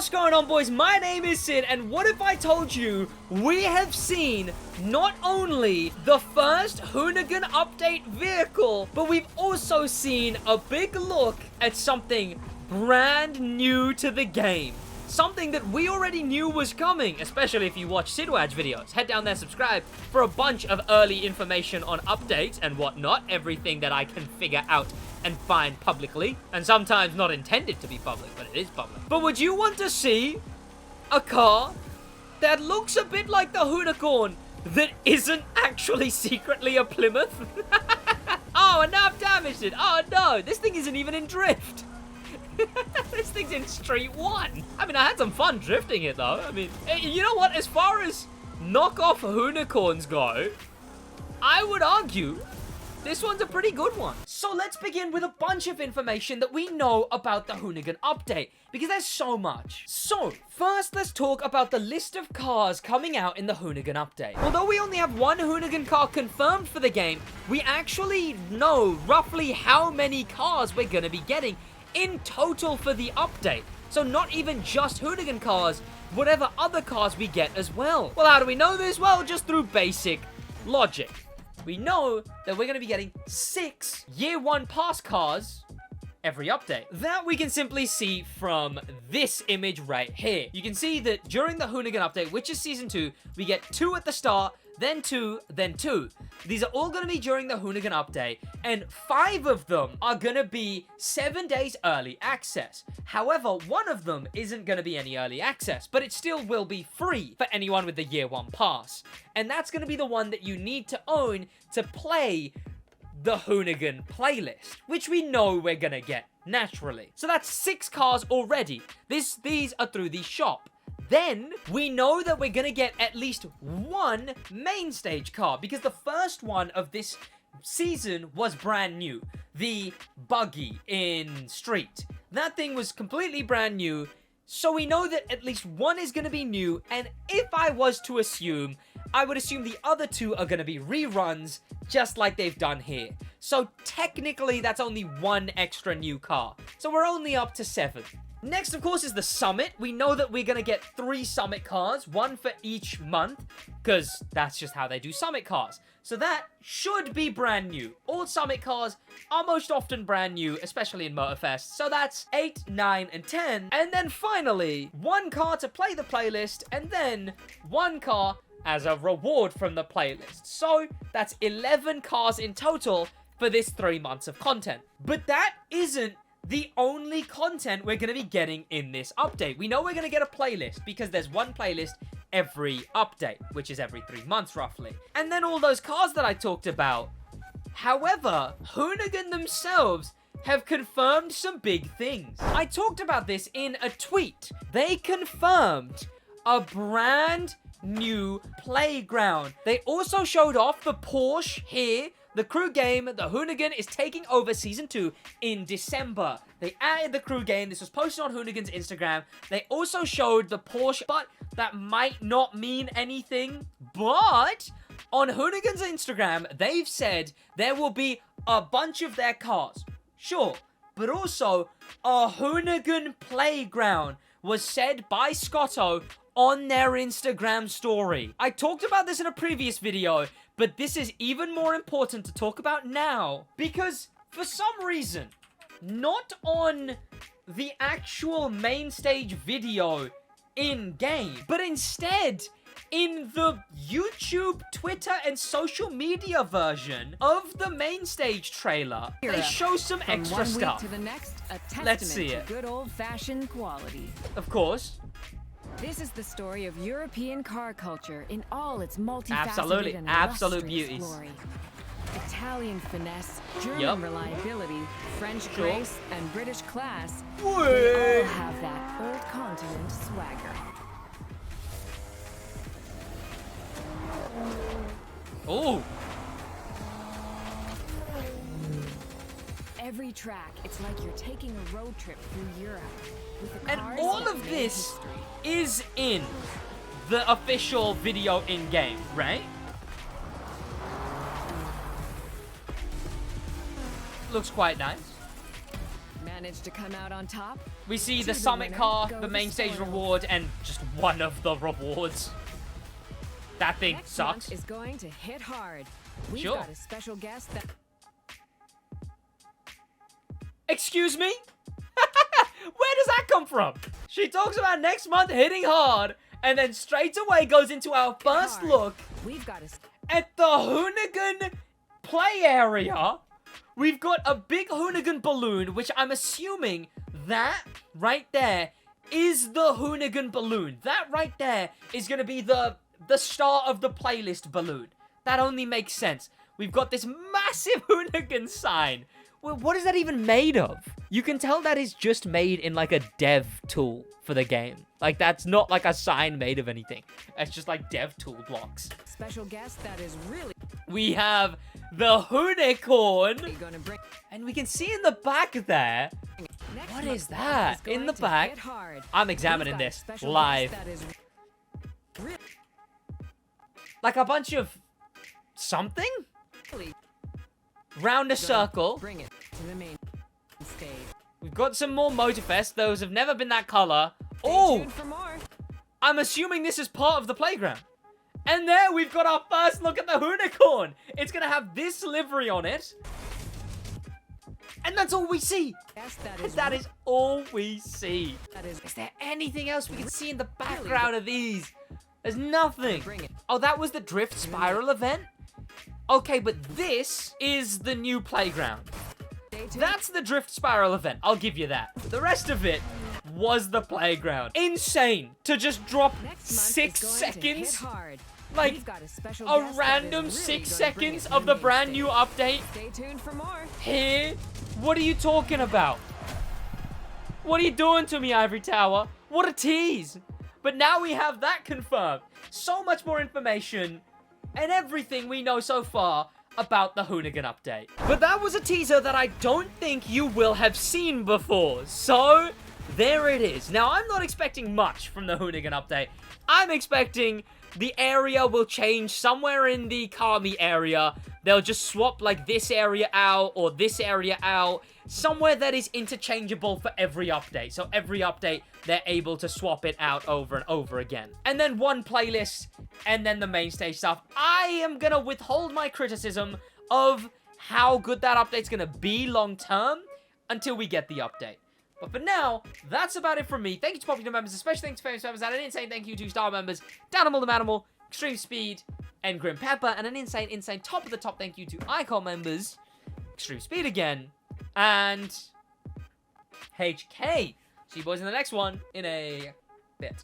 What's going on, boys? My name is Sid, and what if I told you we have seen not only the first Hoonigan update vehicle, but we've also seen a big look at something brand new to the game. Something that we already knew was coming, especially if you watch SidWaj videos. Head down there, subscribe for a bunch of early information on updates and whatnot. Everything that I can figure out and find publicly. And sometimes not intended to be public, but it is public. But would you want to see a car that looks a bit like the Hoonicorn that isn't actually secretly a Plymouth? Oh, and now I've damaged it. Oh no, this thing isn't even in drift. This thing's in Street 1. I mean, I had some fun drifting it, though. I mean, you know what? As far as knockoff Hoonicorns go, I would argue this one's a pretty good one. So let's begin with a bunch of information that we know about the Hoonigan update, because there's so much. So, first let's talk about the list of cars coming out in the Hoonigan update. Although we only have one Hoonigan car confirmed for the game, we actually know roughly how many cars we're gonna be getting in total for the update. So not even just Hoonigan cars, whatever other cars we get as well. Well, how do we know this? Well, just through basic logic. We know that we're going to be getting 6 Year 1 Pass cars every update. That we can simply see from this image right here. You can see that during the Hoonigan update, which is Season 2, we get 2 at the start, then 2, then 2. These are all going to be during the Hoonigan update, and 5 of them are going to be 7 days early access. However, one of them isn't going to be any early access, but it still will be free for anyone with the Year 1 Pass. And that's going to be the one that you need to own to play the Hoonigan playlist, which we know we're going to get naturally. So that's 6 cars already. These are through the shop. Then, we know that we're gonna get at least 1 main stage car, because the first one of this season was brand new. The buggy in Street. That thing was completely brand new, so we know that at least 1 is gonna be new, and if I was to assume, I would assume the other 2 are gonna be reruns, just like they've done here. So technically, that's only 1 extra new car. So we're only up to 7. Next, of course, is the Summit. We know that we're going to get 3 Summit cars, 1 for each month, because that's just how they do Summit cars. So that should be brand new. All Summit cars are most often brand new, especially in Motorfest. So that's 8, 9, and 10. And then finally, 1 car to play the playlist, and then 1 car as a reward from the playlist. So that's 11 cars in total for this 3 months of content. But that isn't the only content we're going to be getting in this update. We know we're going to get a playlist because there's 1 playlist every update, which is every 3 months roughly. And then all those cars that I talked about. However, Hoonigan themselves have confirmed some big things. I talked about this in a tweet. They confirmed a brand new playground. They also showed off the Porsche here. The crew game, the Hoonigan, is taking over Season 2 in December. They added the crew game. This was posted on Hoonigan's Instagram. They also showed the Porsche, but that might not mean anything. But on Hoonigan's Instagram, they've said there will be a bunch of their cars. Sure, but also a Hoonigan playground was said by Scotto on their Instagram story. I talked about this in a previous video, but this is even more important to talk about now, because for some reason, not on the actual main stage video in-game, but instead in the YouTube, Twitter, and social media version of the main stage trailer, they show some extra stuff. To the next, a testament Let's see it. to good old-fashioned quality. Of course. This is the story of European car culture in all its multifaceted Absolutely. and Absolute illustrious beauties. glory. Italian finesse, German reliability, French grace, and British class. They all have that old continent swagger. Oh. Every track, it's like you're taking a road trip through Europe. With the And cars all that of made this history. is in the official video in-game, right? Looks quite nice. Managed to come out on top? We see the To the summit winner car, go the main the stage spoils. reward, and just one of the rewards. That thing Next sucks. month is going to hit hard. We've Sure. got a special guest that Excuse me? Where does that come from? She talks about next month hitting hard, and then straight away goes into our first hard. look We've got a at the Hoonigan play area. We've got a big Hoonigan balloon, which I'm assuming that right there is the Hoonigan balloon. That right there is going to be the start of the playlist balloon. That only makes sense. We've got this massive Hoonigan sign. Well, what is that even made of? You can tell that is just made in like a dev tool for the game. Like that's not like a sign made of anything. It's just like dev tool blocks. special guest that is really We have the Hoonicorn. gonna bring. And we can see in the back there. Next What month's is that? is going In the to back? hit hard. I'm examining We've got a this special live. guest that is Like a bunch of something? really Round a gonna circle. Bring it to the main stage. We've got some more Motorfest. Those have never been that color. Stay Oh, tuned for more. I'm assuming this is part of the playground. And there we've got our first look at the Hoonicorn. It's going to have this livery on it. And that's all we see. Yes, That is all we see. that is Is there anything else we can see in the background of these? There's nothing. Bring it. Oh, that was the Drift Spiral event? Okay, but this is the new playground. Stay tuned. That's the Drift Spiral event. I'll give you that. The rest of it was the playground. Insane to just drop Next month 6 is going to hit seconds. hard. Like, We've got a special A guest that random is 6 really gonna bring seconds it to of the main brand new stage. update. Stay tuned for more. Here? What are you talking about? What are you doing to me, Ivory Tower? What a tease. But now we have that confirmed. So much more information and everything we know so far about the Hoonigan update. But that was a teaser that I don't think you will have seen before. So, there it is. Now, I'm not expecting much from the Hoonigan update. I'm expecting the area will change somewhere in the Kami area. They'll just swap like this area out or this area out. Somewhere that is interchangeable for every update. So every update, they're able to swap it out over and over again. And then one playlist, and then the main stage stuff. I am gonna withhold my criticism of how good that update's gonna be long term until we get the update. But for now, that's about it from me. Thank you to popular members, especially thanks to famous members, and an insane thank you to star members, Danimal the Manimal, Extreme Speed, and Grim Pepper, and an insane top of the top thank you to Icon members, Extreme Speed again, and HK. See you boys in the next one in a bit.